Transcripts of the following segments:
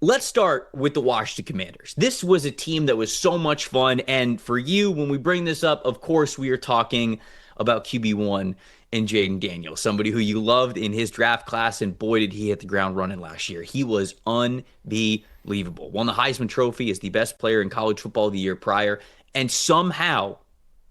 Let's start with the Washington Commanders. This was a team that was so much fun. And for you, when we bring this up, of course, we are talking about QB1 and Jaden Daniels, somebody who you loved in his draft class. And boy, did he hit the ground running last year. He was unbelievable. Won the Heisman Trophy as the best player in college football the year prior. And somehow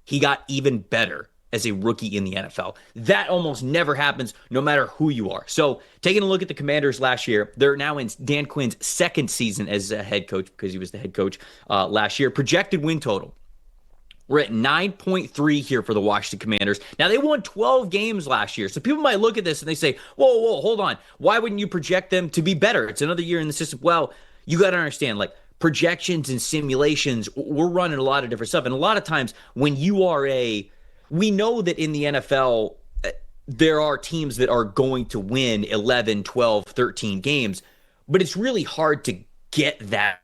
he got even better as a rookie in the NFL. That almost never happens no matter who you are. So taking a look at the Commanders last year, they're now in Dan Quinn's second season as a head coach because he was the head coach last year. Projected win total, we're at 9.3 here for the Washington Commanders. Now, they won 12 games last year. So people might look at this and they say, whoa, hold on. Why wouldn't you project them to be better? It's another year in the system. Well, you got to understand, like, projections and simulations, we're running a lot of different stuff. And a lot of times when you are we know that in the NFL, there are teams that are going to win 11, 12, 13 games, but it's really hard to get that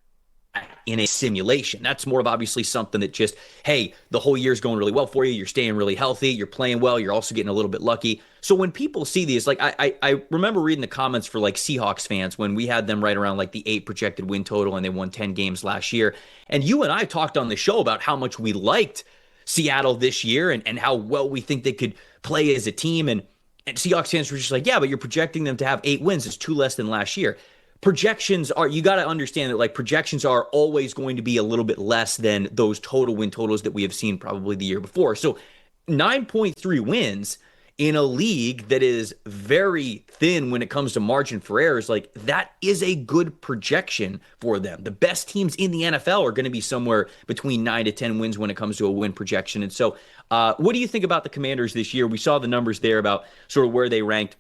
in a simulation. That's more of obviously something that just, hey, the whole year's going really well for you. You're staying really healthy. You're playing well. You're also getting a little bit lucky. So when people see these, like I remember reading the comments for like Seahawks fans when we had them right around like the 8 projected win total and they won 10 games last year. And you and I talked on the show about how much we liked Seattle this year and how well we think they could play as a team. And Seahawks fans were just like, yeah, but you're projecting them to have 8 wins. It's 2 less than last year. Projections are, you got to understand that like projections are always going to be a little bit less than those total win totals that we have seen probably the year before. So 9.3 wins in a league that is very thin when it comes to margin for errors, like that is a good projection for them. The best teams in the NFL are going to be somewhere between 9 to 10 wins when it comes to a win projection. And so what do you think about the Commanders this year? We saw the numbers there about sort of where they ranked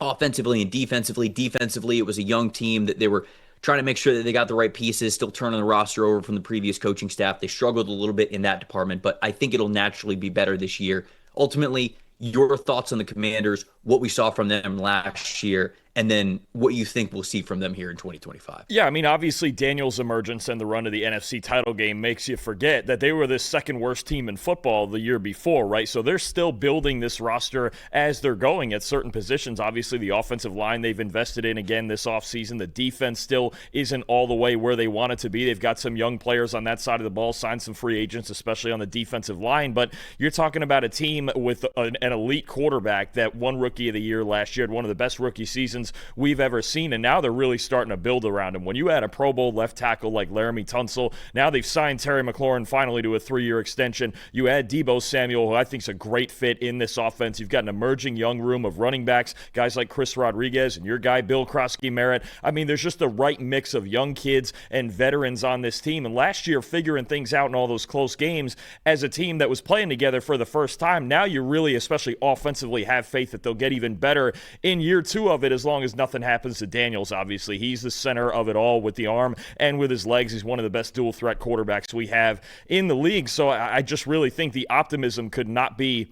offensively and defensively. Defensively, it was a young team that they were trying to make sure that they got the right pieces, still turning the roster over from the previous coaching staff. They struggled a little bit in that department, but I think it'll naturally be better this year. Ultimately, your thoughts on the Commanders, what we saw from them last year, and then what you think we'll see from them here in 2025. Yeah, I mean, obviously Daniels' emergence and the run of the NFC title game makes you forget that they were the second worst team in football the year before, right? So they're still building this roster as they're going at certain positions. Obviously, the offensive line they've invested in again this offseason. The defense still isn't all the way where they want it to be. They've got some young players on that side of the ball, signed some free agents, especially on the defensive line. But you're talking about a team with an elite quarterback that won Rookie of the Year last year, had one of the best rookie seasons we've ever seen, and now they're really starting to build around him. When you add a Pro Bowl left tackle like Laramie Tunsil, now they've signed Terry McLaurin finally to a 3-year extension. You add Deebo Samuel, who I think is a great fit in this offense. You've got an emerging young room of running backs, guys like Chris Rodriguez and your guy Bill Krosky-Merritt. I mean, there's just the right mix of young kids and veterans on this team. And last year, figuring things out in all those close games as a team that was playing together for the first time, now you really, especially offensively, have faith that they'll get even better in year 2 of it, as long as nothing happens to Daniels. Obviously, he's the center of it all with the arm and with his legs. He's one of the best dual threat quarterbacks we have in the league. So I just really think the optimism could not be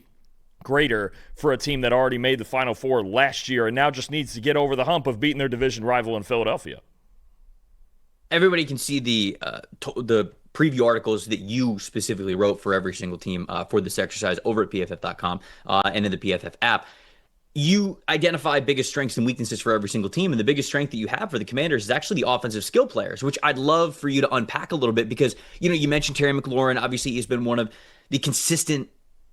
greater for a team that already made the Final Four last year and now just needs to get over the hump of beating their division rival in Philadelphia. Everybody can see the preview articles that you specifically wrote for every single team for this exercise over at PFF.com and in the PFF app. You identify biggest strengths and weaknesses for every single team, and the biggest strength that you have for the Commanders is actually the offensive skill players, which I'd love for you to unpack a little bit because, you know, you mentioned Terry McLaurin. Obviously, he's been one of the consistent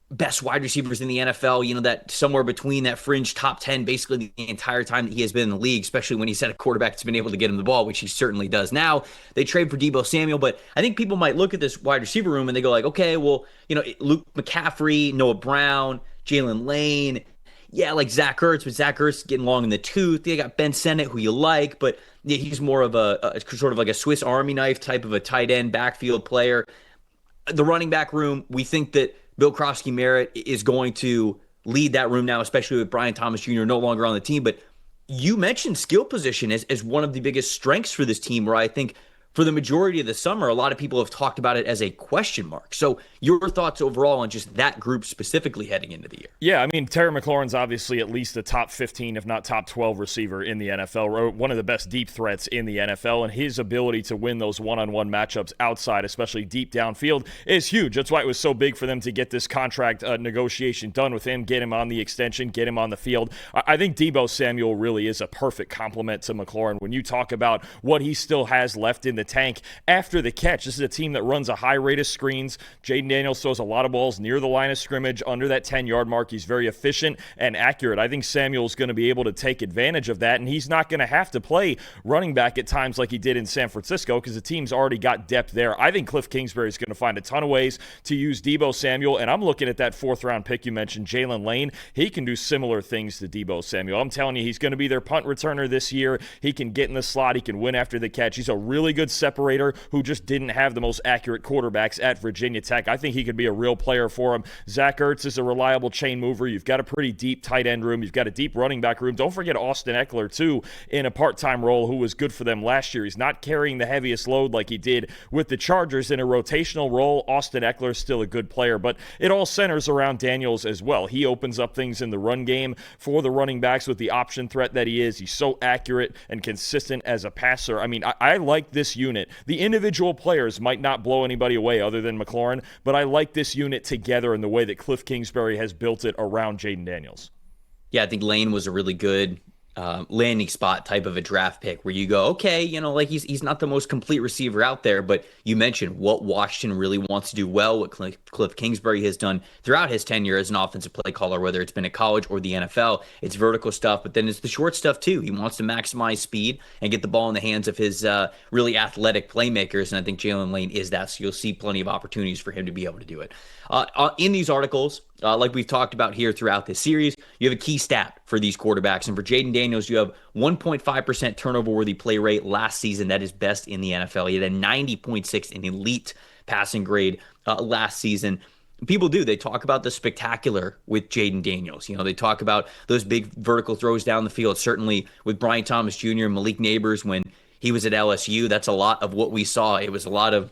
best wide receivers in the NFL, you know, that somewhere between that fringe top 10 basically the entire time that he has been in the league, especially when he's had a quarterback that's been able to get him the ball, which he certainly does now. They trade for Deebo Samuel, but I think people might look at this wide receiver room and they go like, okay, well, you know, Luke McCaffrey, Noah Brown, Jalen Lane, yeah, like Zach Ertz, but Zach Ertz getting long in the tooth. They got Ben Sennett, who you like, but yeah, he's more of a sort of like a Swiss Army knife type of a tight end backfield player. The running back room, we think that Bill Krosky-Merritt is going to lead that room now, especially with Brian Thomas Jr. no longer on the team. But you mentioned skill position as one of the biggest strengths for this team, where I think for the majority of the summer, a lot of people have talked about it as a question mark. So your thoughts overall on just that group specifically heading into the year? Yeah, I mean, Terry McLaurin's obviously at least a top 15, if not top 12 receiver in the NFL, one of the best deep threats in the NFL, and his ability to win those one-on-one matchups outside, especially deep downfield, is huge. That's why it was so big for them to get this contract negotiation done with him, get him on the extension, get him on the field. I think Deebo Samuel really is a perfect complement to McLaurin. When you talk about what he still has left in the tank after the catch, this is a team that runs a high rate of screens. Jaden Daniels throws a lot of balls near the line of scrimmage, under that 10-yard mark. He's very efficient and accurate. I think Samuel's going to be able to take advantage of that, and he's not going to have to play running back at times like he did in San Francisco because the team's already got depth there. I think Cliff Kingsbury is going to find a ton of ways to use Deebo Samuel, and I'm looking at that 4th-round pick you mentioned, Jalen Lane. He can do similar things to Deebo Samuel. I'm telling you, he's going to be their punt returner this year. He can get in the slot. He can win after the catch. He's a really good separator who just didn't have the most accurate quarterbacks at Virginia Tech. I think he could be a real player for him. Zach Ertz is a reliable chain mover. You've got a pretty deep tight end room. You've got a deep running back room. Don't forget Austin Eckler, too, in a part-time role, who was good for them last year. He's not carrying the heaviest load like he did with the Chargers. In a rotational role, Austin Eckler is still a good player, but it all centers around Daniels as well. He opens up things in the run game for the running backs with the option threat that he is. He's so accurate and consistent as a passer. I mean, I like this unit. The individual players might not blow anybody away other than McLaurin, but I like this unit together in the way that Cliff Kingsbury has built it around Jaden Daniels. Yeah, I think Lane was a really good landing spot type of a draft pick where you go, okay, like he's not the most complete receiver out there, but you mentioned what Washington really wants to do well, what Cliff Kingsbury has done throughout his tenure as an offensive play caller, whether it's been at college or the NFL. It's vertical stuff, but then it's the short stuff too. He wants to maximize speed and get the ball in the hands of his really athletic playmakers, and I think Jalen Lane is that, so you'll see plenty of opportunities for him to be able to do it. In these articles, like we've talked about here throughout this series, you have a key stat for these quarterbacks. And for Jaden Daniels, you have 1.5% turnover-worthy play rate last season. That is best in the NFL. He had a 90.6 in elite passing grade last season. People do. They talk about the spectacular with Jaden Daniels. They talk about those big vertical throws down the field. Certainly with Brian Thomas Jr. and Malik Neighbors when he was at LSU, that's a lot of what we saw. It was a lot of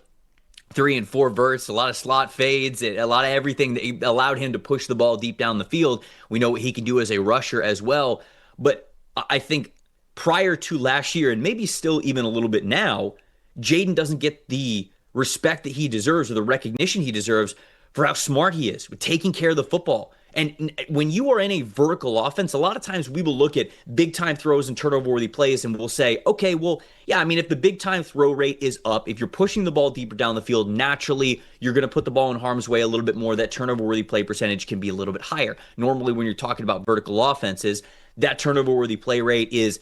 3 and 4 verts, a lot of slot fades, a lot of everything that allowed him to push the ball deep down the field. We know what he can do as a rusher as well. But I think prior to last year, and maybe still even a little bit now, Jaden doesn't get the respect that he deserves or the recognition he deserves for how smart he is with taking care of the football. And when you are in a vertical offense, a lot of times we will look at big-time throws and turnover-worthy plays and we'll say, okay, well, yeah, I mean, if the big-time throw rate is up, if you're pushing the ball deeper down the field, naturally, you're going to put the ball in harm's way a little bit more. That turnover-worthy play percentage can be a little bit higher. Normally, when you're talking about vertical offenses, that turnover-worthy play rate is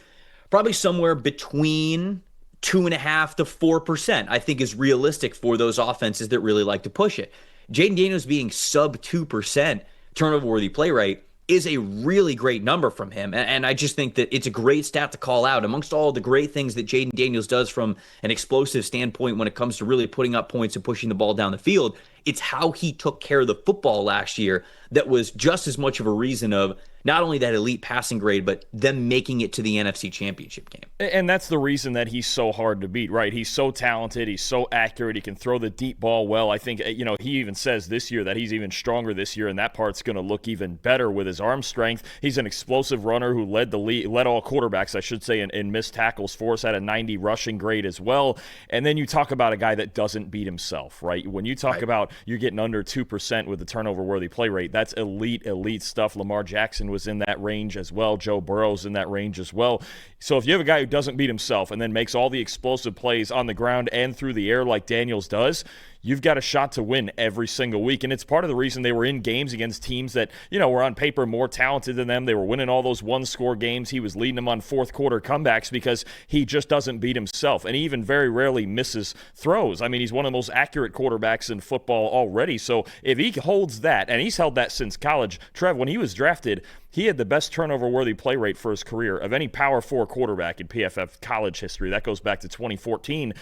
probably somewhere between 2.5% to 4%, I think is realistic for those offenses that really like to push it. Jaden Daniels being sub 2% turnover-worthy play rate is a really great number from him. And I just think that it's a great stat to call out. Amongst all the great things that Jaden Daniels does from an explosive standpoint when it comes to really putting up points and pushing the ball down the field, it's how he took care of the football last year that was just as much of a reason of not only that elite passing grade, but them making it to the NFC Championship game. And that's the reason that he's so hard to beat, right? He's so talented. He's so accurate. He can throw the deep ball well. I think, he even says this year that he's even stronger this year, and that part's going to look even better with his arm strength. He's an explosive runner who led all quarterbacks, I should say, in missed tackles for us, had a 90 rushing grade as well. And then you talk about a guy that doesn't beat himself, right? When you talk about you're getting under 2% with the turnover-worthy play rate, that's elite stuff. Lamar Jackson was in that range as well. Joe Burrow's in that range as well. So if you have a guy who doesn't beat himself and then makes all the explosive plays on the ground and through the air like Daniels does, you've got a shot to win every single week. And it's part of the reason they were in games against teams that, were on paper more talented than them. They were winning all those one-score games. He was leading them on fourth-quarter comebacks because he just doesn't beat himself. And he even very rarely misses throws. I mean, he's one of the most accurate quarterbacks in football already. So if he holds that, and he's held that since college, Trev, when he was drafted, he had the best turnover-worthy play rate for his career of any Power 4 quarterback in PFF college history. That goes back to 2014.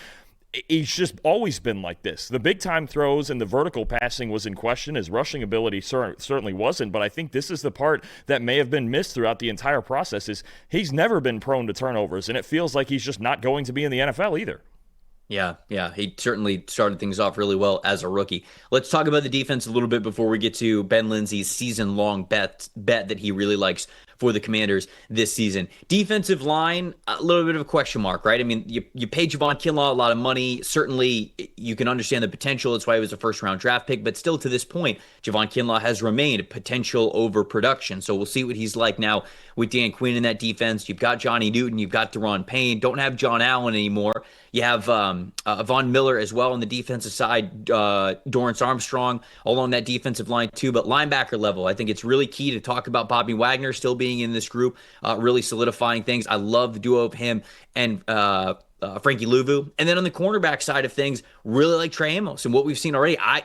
He's just always been like this. The big-time throws and the vertical passing was in question. His rushing ability certainly wasn't, but I think this is the part that may have been missed throughout the entire process is he's never been prone to turnovers, and it feels like he's just not going to be in the NFL either. Yeah. He certainly started things off really well as a rookie. Let's talk about the defense a little bit before we get to Ben Lindsey's season-long bet that he really likes for the Commanders this season. Defensive line, a little bit of a question mark, right? I mean, you paid Javon Kinlaw a lot of money. Certainly, you can understand the potential. That's why he was a first-round draft pick. But still, to this point, Javon Kinlaw has remained potential over production. So we'll see what he's like now with Dan Quinn in that defense. You've got Johnny Newton. You've got Deron Payne. Don't have John Allen anymore. You have Von Miller as well on the defensive side, Dorrance Armstrong along that defensive line too. But linebacker level, I think it's really key to talk about Bobby Wagner still being in this group, really solidifying things. I love the duo of him and Frankie Louvu. And then on the cornerback side of things, really like Trey Amos and what we've seen already. I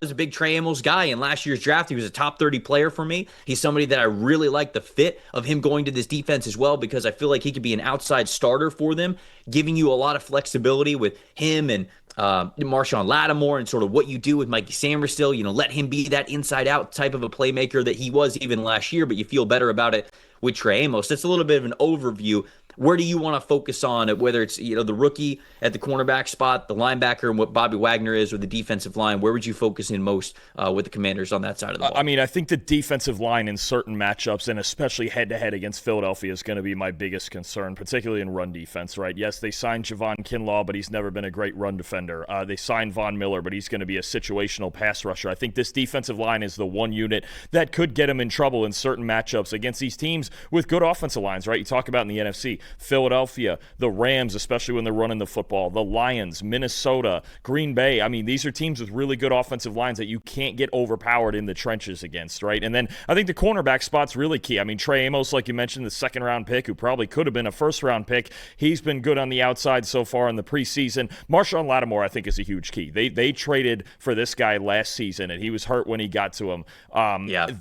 was a big Trey Amos guy in last year's draft. He was a top 30 player for me. He's somebody that I really like the fit of him going to this defense as well, because I feel like he could be an outside starter for them, giving you a lot of flexibility with him and Marshawn Lattimore and sort of what you do with Mikey Samerstill. Let him be that inside out type of a playmaker that he was even last year, but you feel better about it with Trey Amos. That's a little bit of an overview. Where do you want to focus on, whether it's the rookie at the cornerback spot, the linebacker, and what Bobby Wagner is, or the defensive line? Where would you focus in most with the Commanders on that side of the ball? I mean, I think the defensive line in certain matchups, and especially head-to-head against Philadelphia, is going to be my biggest concern, particularly in run defense, right? Yes, they signed Javon Kinlaw, but he's never been a great run defender. They signed Von Miller, but he's going to be a situational pass rusher. I think this defensive line is the one unit that could get him in trouble in certain matchups against these teams with good offensive lines, right? You talk about in the NFC, Philadelphia, the Rams, especially when they're running the football, the Lions, Minnesota, Green Bay. I mean, these are teams with really good offensive lines that you can't get overpowered in the trenches against, right? And then I think the cornerback spot's really key. I mean, Trey Amos, like you mentioned, the second-round pick, who probably could have been a first-round pick. He's been good on the outside so far in the preseason. Marshawn Lattimore, I think, is a huge key. They traded for this guy last season, and he was hurt when he got to him.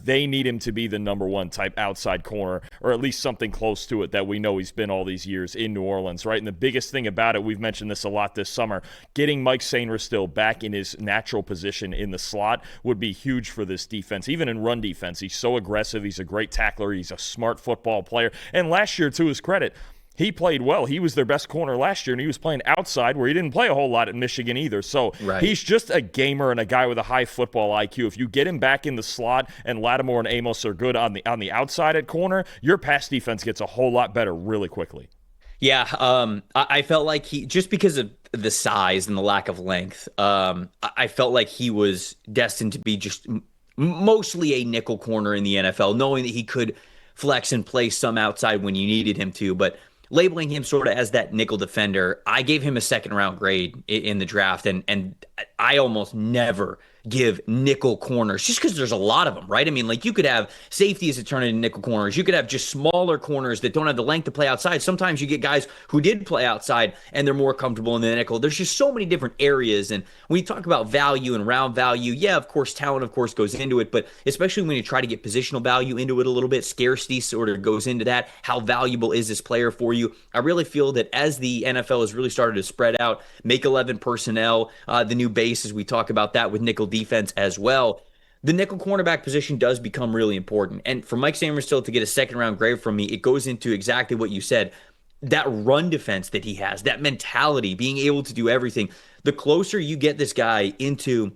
They need him to be the number one type outside corner, or at least something close to it that we know he's been all these years in New Orleans, right? And the biggest thing about it, we've mentioned this a lot this summer, getting Mike Sainristil back in his natural position in the slot would be huge for this defense, even in run defense. He's so aggressive. He's a great tackler. He's a smart football player. And last year, to his credit, he played well. He was their best corner last year, and he was playing outside where he didn't play a whole lot at Michigan either. So He's just a gamer and a guy with a high football IQ. If you get him back in the slot and Lattimore and Amos are good on the outside at corner, your pass defense gets a whole lot better really quickly. Yeah, I felt like he, just because of the size and the lack of length, I felt like he was destined to be just mostly a nickel corner in the NFL, knowing that he could flex and play some outside when you needed him to, but labeling him sort of as that nickel defender, I gave him a second-round grade in the draft, and I almost never give nickel corners just because there's a lot of them, right? I mean, like, you could have safeties that turn into nickel corners. You could have just smaller corners that don't have the length to play outside. Sometimes you get guys who did play outside and they're more comfortable in the nickel. There's just so many different areas. And when you talk about value and round value, yeah, of course, talent, of course, goes into it. But especially when you try to get positional value into it a little bit, scarcity sort of goes into that. How valuable is this player for you? I really feel that as the NFL has really started to spread out, make 11 personnel, the new base, as we talk about that with nickel defense as well, the nickel cornerback position does become really important. And for Mike Samerstill to get a second-round grade from me, it goes into exactly what you said. That run defense that he has, that mentality, being able to do everything. The closer you get this guy into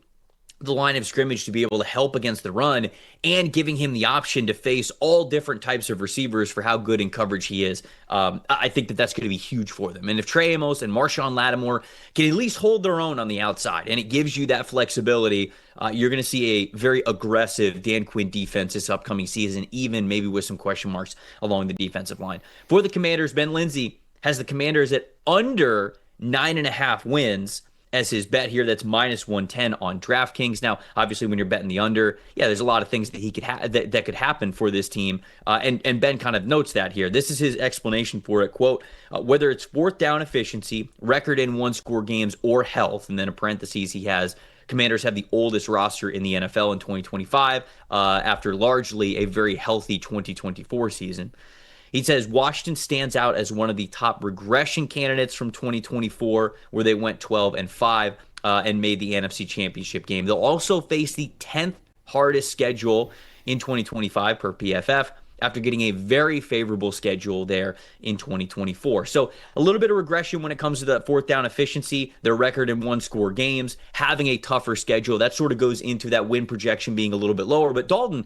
the line of scrimmage to be able to help against the run, and giving him the option to face all different types of receivers for how good in coverage he is, I think that that's going to be huge for them. And if Trey Amos and Marshawn Lattimore can at least hold their own on the outside, and it gives you that flexibility, you're going to see a very aggressive Dan Quinn defense this upcoming season, even maybe with some question marks along the defensive line. For the Commanders, Ben Lindsey has the Commanders at under 9.5 wins as his bet here. That's minus 110 on DraftKings. Now, obviously, when you're betting the under, yeah, there's a lot of things that he could that could happen for this team. And Ben kind of notes that here. This is his explanation for it. Quote, whether it's fourth down efficiency, record in one-score games, or health, and then in parentheses he has, Commanders have the oldest roster in the NFL in 2025 after largely a very healthy 2024 season. He says Washington stands out as one of the top regression candidates from 2024, where they went 12-5 and made the NFC Championship game. They'll also face the 10th hardest schedule in 2025 per PFF after getting a very favorable schedule there in 2024. So a little bit of regression when it comes to that fourth down efficiency, their record in one-score games, having a tougher schedule. That sort of goes into that win projection being a little bit lower. But Dalton,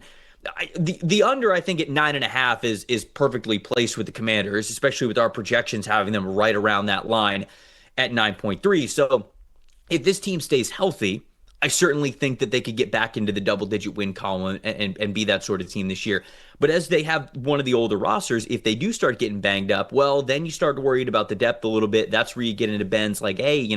the under, I think, at 9.5 is perfectly placed with the Commanders, especially with our projections having them right around that line at 9.3. So if this team stays healthy, I certainly think that they could get back into the double-digit win column and be that sort of team this year. But as they have one of the older rosters, if they do start getting banged up, well, then you start worried about the depth a little bit. That's where you get into Ben's like, hey,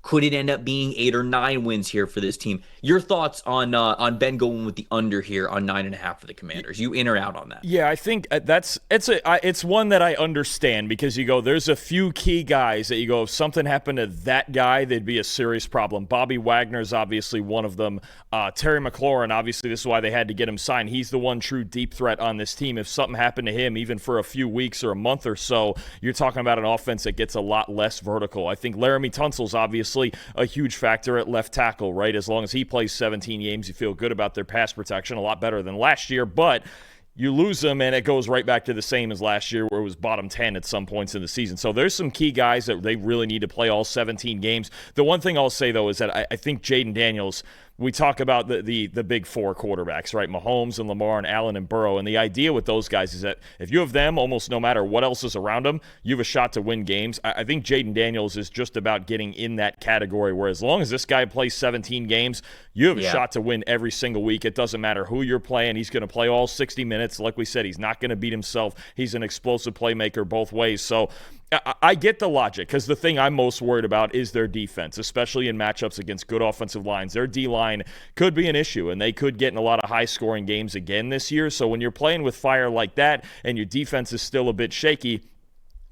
could it end up being 8 or 9 wins here for this team? Your thoughts on Ben going with the under here on 9.5 for the Commanders? You in or out on that? Yeah, I think it's one that I understand, because you go, there's a few key guys that you go, if something happened to that guy, they'd be a serious problem. Bobby Wagner's obviously one of them. Terry McLaurin, obviously, this is why they had to get him signed. He's the one true deep threat on this team. If something happened to him, even for a few weeks or a month or so, you're talking about an offense that gets a lot less vertical. I think Laramie Tunsil's obviously a huge factor at left tackle, right? As long as he plays 17 games, you feel good about their pass protection, a lot better than last year, but you lose them and it goes right back to the same as last year, where it was bottom 10 at some points in the season. So there's some key guys that they really need to play all 17 games. The one thing I'll say, though, is that I think Jaden Daniels, we talk about the big four quarterbacks, right? Mahomes and Lamar and Allen and Burrow. And the idea with those guys is that if you have them, almost no matter what else is around them, you have a shot to win games. I think Jaden Daniels is just about getting in that category, where as long as this guy plays 17 games, you have a shot to win every single week. It doesn't matter who you're playing. He's going to play all 60 minutes. Like we said, he's not going to beat himself. He's an explosive playmaker both ways. So I get the logic, because the thing I'm most worried about is their defense, especially in matchups against good offensive lines. Their D-line could be an issue, and they could get in a lot of high-scoring games again this year. So when you're playing with fire like that and your defense is still a bit shaky,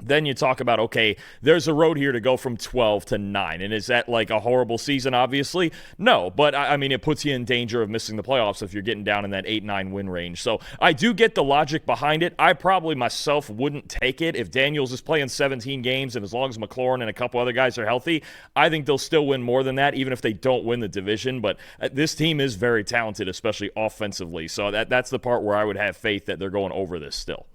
then you talk about, okay, there's a road here to go from 12 to 9. And is that like a horrible season? Obviously, no. But, I mean, it puts you in danger of missing the playoffs if you're getting down in that 8-9 win range. So I do get the logic behind it. I probably myself wouldn't take it. If Daniels is playing 17 games, and as long as McLaurin and a couple other guys are healthy, I think they'll still win more than that, even if they don't win the division. But this team is very talented, especially offensively. So that's the part where I would have faith that they're going over this still.